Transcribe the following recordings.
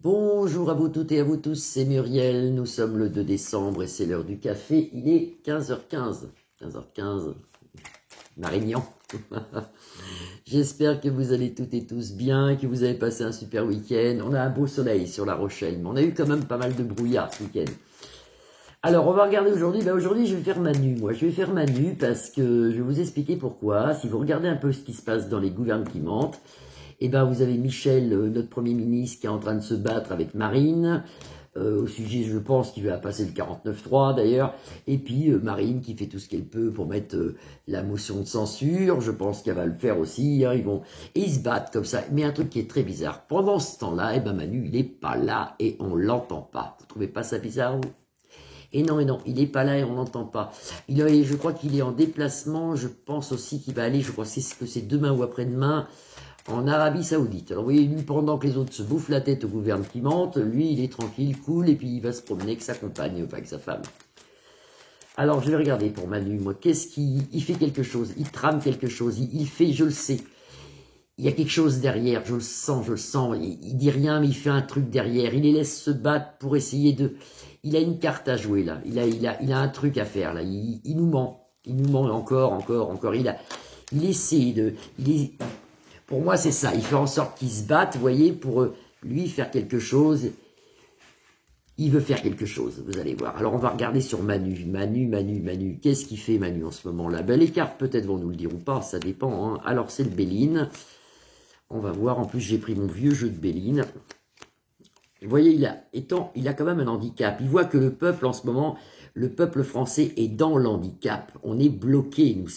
Bonjour à vous toutes et à vous tous, c'est Muriel, nous sommes le 2 décembre et c'est l'heure du café, il est 15h15, 15h15, Marignan. J'espère que vous allez toutes et tous bien, que vous avez passé un super week-end. On a un beau soleil sur La Rochelle, mais on a eu quand même pas mal de brouillard ce week-end. Alors, on va regarder aujourd'hui. Aujourd'hui, je vais faire Manu. Moi, je vais faire Manu parce que je vais vous expliquer pourquoi. Si vous regardez un peu ce qui se passe dans les gouvernements qui mentent, eh ben, vous avez Michel, notre Premier ministre, qui est en train de se battre avec Marine, au sujet, je pense, qu'il va passer le 49-3 d'ailleurs, et puis Marine qui fait tout ce qu'elle peut pour mettre la motion de censure, je pense qu'elle va le faire aussi, hein, et ils se battent comme ça. Mais un truc qui est très bizarre, pendant ce temps-là, eh ben Manu, il est pas là et on l'entend pas. Vous trouvez pas ça bizarre, vous ? Et non, il est pas là et on l'entend pas. Je crois qu'il est en déplacement, je pense aussi qu'il va aller, je crois que c'est demain ou après-demain, en Arabie Saoudite. Alors vous voyez, lui, pendant que les autres se bouffent la tête au gouvernement qui mente, lui, il est tranquille, cool, et puis il va se promener avec sa compagne, enfin avec sa femme. Alors, je vais regarder pour Manu, moi, il fait quelque chose, il trame quelque chose, il fait, je le sais. Il y a quelque chose derrière, je le sens, il dit rien, mais il fait un truc derrière, il les laisse se battre pour essayer de... Il a une carte à jouer, là, il a un truc à faire, là, il nous ment encore, il essaie de... Pour moi, c'est ça. Il fait en sorte qu'ils se battent, vous voyez, pour lui faire quelque chose. Il veut faire quelque chose, vous allez voir. Alors, on va regarder sur Manu. Manu. Qu'est-ce qu'il fait, Manu, en ce moment-là? Ben, les cartes, peut-être, vont nous le dire ou pas, ça dépend. Hein. Alors, c'est le Béline. On va voir. En plus, j'ai pris mon vieux jeu de Béline. Vous voyez, il a quand même un handicap. Il voit que le peuple, en ce moment, le peuple français est dans l'handicap. On est bloqué, nous.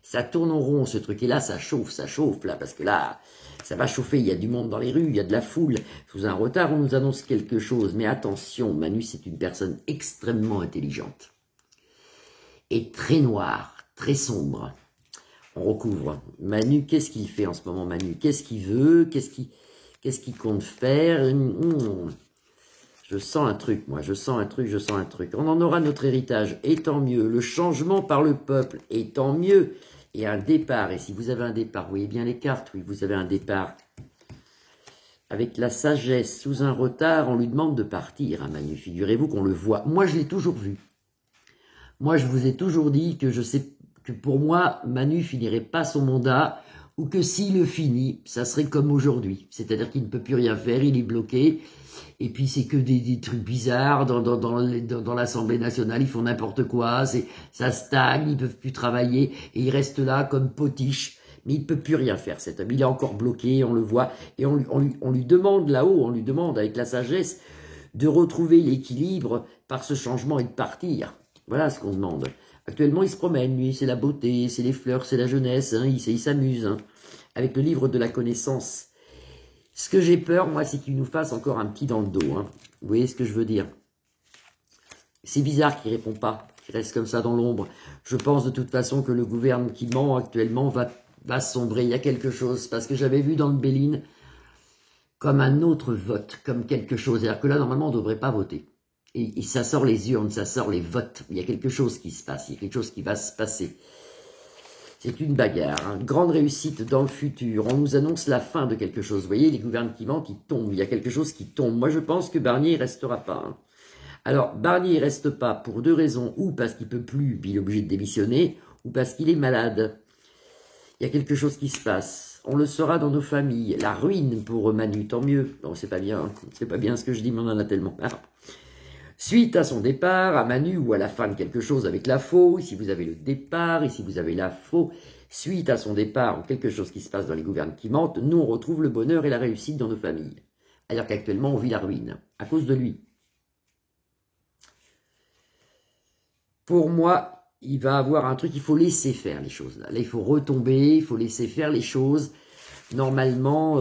Ça tourne en rond, ce truc. Et là, ça chauffe, là, parce que là, ça va chauffer. Il y a du monde dans les rues, il y a de la foule. Sous un retard, on nous annonce quelque chose. Mais attention, Manu, c'est une personne extrêmement intelligente. Et très noire, très sombre. On recouvre. Manu, qu'est-ce qu'il fait en ce moment, Manu? Qu'est-ce qu'il veut? Qu'est-ce qu'il compte faire? Je sens un truc, moi, je sens un truc. On en aura notre héritage, et tant mieux. Le changement par le peuple, et tant mieux. Et un départ, et si vous avez un départ, vous voyez bien les cartes, oui, vous avez un départ. Avec la sagesse, sous un retard, on lui demande de partir, hein, Manu. Figurez-vous qu'on le voit. Moi, je l'ai toujours vu. Moi, je vous ai toujours dit que je sais que pour moi, Manu finirait pas son mandat, ou que s'il le finit, ça serait comme aujourd'hui. C'est-à-dire qu'il ne peut plus rien faire, il est bloqué. Et puis c'est que des trucs bizarres dans l'Assemblée nationale, ils font n'importe quoi, ça stagne, ils peuvent plus travailler, et il reste là comme potiche. Mais il ne peut plus rien faire, cet homme. Il est encore bloqué, on le voit, et on lui demande là-haut, on lui demande avec la sagesse de retrouver l'équilibre par ce changement et de partir. Voilà ce qu'on demande. Actuellement, il se promène, lui, c'est la beauté, c'est les fleurs, c'est la jeunesse, hein, il s'amuse, hein, avec le livre de la connaissance. Ce que j'ai peur, moi, c'est qu'il nous fasse encore un petit dans le dos. Hein. Vous voyez ce que je veux dire? C'est bizarre qu'il ne répond pas, qu'il reste comme ça dans l'ombre. Je pense de toute façon que le gouvernement qui ment actuellement va sombrer. Il y a quelque chose, parce que j'avais vu dans le Béline comme un autre vote, comme quelque chose. C'est-à-dire que là, normalement, on ne devrait pas voter. Et ça sort les urnes, ça sort les votes. Il y a quelque chose qui se passe, il y a quelque chose qui va se passer. C'est une bagarre, hein. Grande réussite dans le futur. On nous annonce la fin de quelque chose. Vous voyez, les gouvernements qui tombent. Il y a quelque chose qui tombe. Moi, je pense que Barnier ne restera pas. Hein. Alors, Barnier ne reste pas pour deux raisons. Ou parce qu'il ne peut plus, puis il est obligé de démissionner, ou parce qu'il est malade. Il y a quelque chose qui se passe. On le saura dans nos familles. La ruine pour Manu, tant mieux. Non, c'est pas bien. Hein. C'est pas bien ce que je dis, mais on en a tellement. Alors, suite à son départ, à Manu, ou à la fin de quelque chose avec la faux, ici vous avez le départ, ici vous avez la faux, suite à son départ, ou quelque chose qui se passe dans les gouvernements qui mentent, nous on retrouve le bonheur et la réussite dans nos familles. Alors qu'actuellement on vit la ruine, à cause de lui. Pour moi, il va avoir un truc, il faut laisser faire les choses. Là, il faut retomber, il faut laisser faire les choses. Normalement...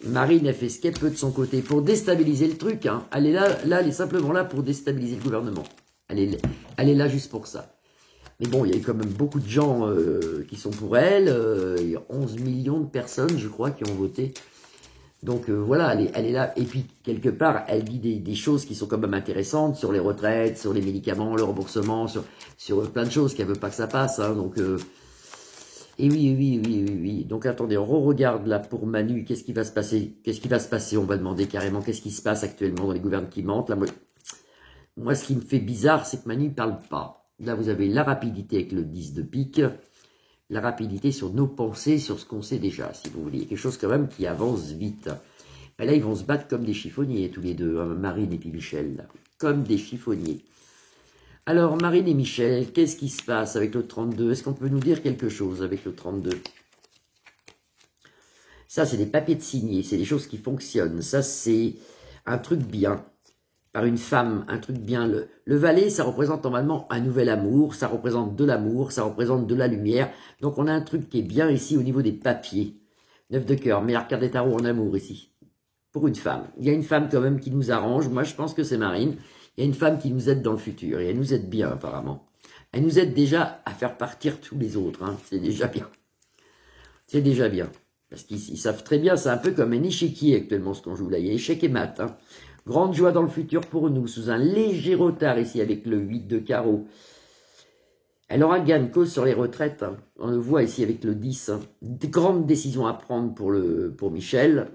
Marine a fait ce qu'elle peut de son côté pour déstabiliser le truc. Hein. Elle est là, elle est simplement là pour déstabiliser le gouvernement. Elle est là juste pour ça. Mais bon, il y a quand même beaucoup de gens qui sont pour elle. Il y a 11 millions de personnes, je crois, qui ont voté. Donc voilà, elle est là. Et puis, quelque part, elle dit des choses qui sont quand même intéressantes sur les retraites, sur les médicaments, le remboursement, sur plein de choses qu'elle veut pas que ça passe. Hein. Donc Et oui, oui, oui, oui, oui. Donc attendez, on regarde là pour Manu, qu'est-ce qui va se passer? Qu'est-ce qui va se passer? On va demander carrément qu'est-ce qui se passe actuellement dans les gouvernements qui mentent. Là, moi, ce qui me fait bizarre, c'est que Manu ne parle pas. Là, vous avez la rapidité avec le 10 de pique, la rapidité sur nos pensées, sur ce qu'on sait déjà, si vous voulez. Quelque chose quand même qui avance vite. Et là, ils vont se battre comme des chiffonniers, tous les deux, hein, Marine et puis Michel, là. Comme des chiffonniers. Alors, Marine et Michel, qu'est-ce qui se passe avec le 32? Est-ce qu'on peut nous dire quelque chose avec le 32? Ça, c'est des papiers de signer, c'est des choses qui fonctionnent. Ça, c'est un truc bien. Par une femme, un truc bien. Le valet, ça représente normalement un nouvel amour, ça représente de l'amour, ça représente de la lumière. Donc, on a un truc qui est bien ici au niveau des papiers. 9 de cœur, meilleure carte des tarots en amour ici. Pour une femme. Il y a une femme quand même qui nous arrange. Moi, je pense que c'est Marine. Il y a une femme qui nous aide dans le futur. Et elle nous aide bien, apparemment. Elle nous aide déjà à faire partir tous les autres. Hein. C'est déjà bien. C'est déjà bien. Parce qu'ils savent très bien, c'est un peu comme un échiquier actuellement, ce qu'on joue là. Il y a échec et mat. Hein. Grande joie dans le futur pour nous, sous un léger retard ici avec le 8 de carreau. Elle aura gain de cause sur les retraites. Hein. On le voit ici avec le 10. Hein. De grandes décisions à prendre pour Michel.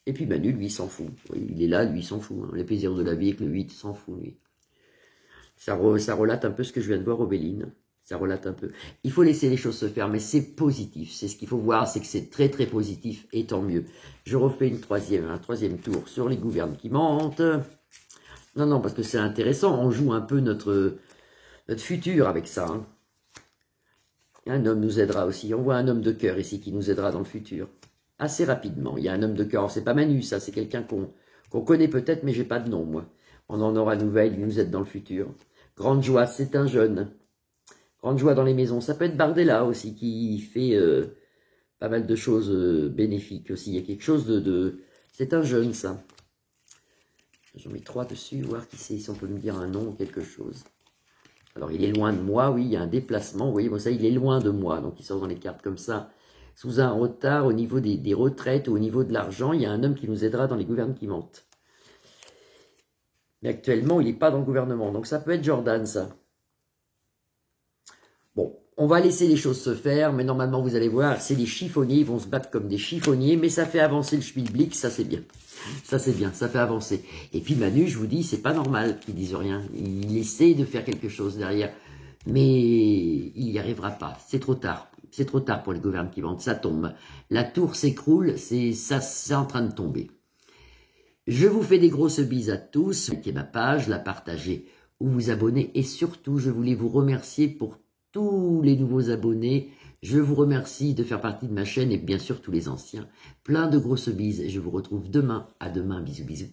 Et puis Manu, lui, il s'en fout. Il est là, lui, il s'en fout. Hein. Les plaisirs de la vie avec le 8, il s'en fout, lui. Ça relate un peu ce que je viens de voir au Béline. Ça relate un peu. Il faut laisser les choses se faire, mais c'est positif. C'est ce qu'il faut voir, c'est que c'est très très positif, et tant mieux. Je refais un troisième tour sur les gouvernes qui mentent. Non, non, parce que c'est intéressant. On joue un peu notre futur avec ça. Hein. Un homme nous aidera aussi. On voit un homme de cœur ici qui nous aidera dans le futur. Assez rapidement. Il y a un homme de cœur. C'est pas Manu, ça. C'est quelqu'un qu'on connaît peut-être, mais j'ai pas de nom, moi. On en aura nouvelle. Il nous aide dans le futur. Grande joie, c'est un jeune. Grande joie dans les maisons. Ça peut être Bardella aussi, qui fait pas mal de choses bénéfiques aussi. Il y a quelque chose de... C'est un jeune, ça. J'en mets 3 dessus, voir qui c'est, si on peut me dire un nom ou quelque chose. Alors, il est loin de moi, oui, il y a un déplacement. Vous voyez, bon, ça, il est loin de moi. Donc, il sort dans les cartes comme ça. Sous un retard au niveau des retraites ou au niveau de l'argent, il y a un homme qui nous aidera dans les gouvernements qui mentent. Mais actuellement, il n'est pas dans le gouvernement. Donc, ça peut être Jordan, ça. Bon, on va laisser les choses se faire, mais normalement, vous allez voir, c'est des chiffonniers, ils vont se battre comme des chiffonniers, mais ça fait avancer le Spielblick, ça c'est bien. Ça c'est bien, ça fait avancer. Et puis Manu, je vous dis, c'est pas normal qu'il dise rien. Il essaie de faire quelque chose derrière, mais il n'y arrivera pas. C'est trop tard. C'est trop tard pour les gouvernements qui mentent, ça tombe. La tour s'écroule, c'est en train de tomber. Je vous fais des grosses bises à tous. Likez ma page, la partagez ou vous abonnez. Et surtout, je voulais vous remercier pour tous les nouveaux abonnés. Je vous remercie de faire partie de ma chaîne et bien sûr tous les anciens. Plein de grosses bises et je vous retrouve demain. À demain, bisous bisous.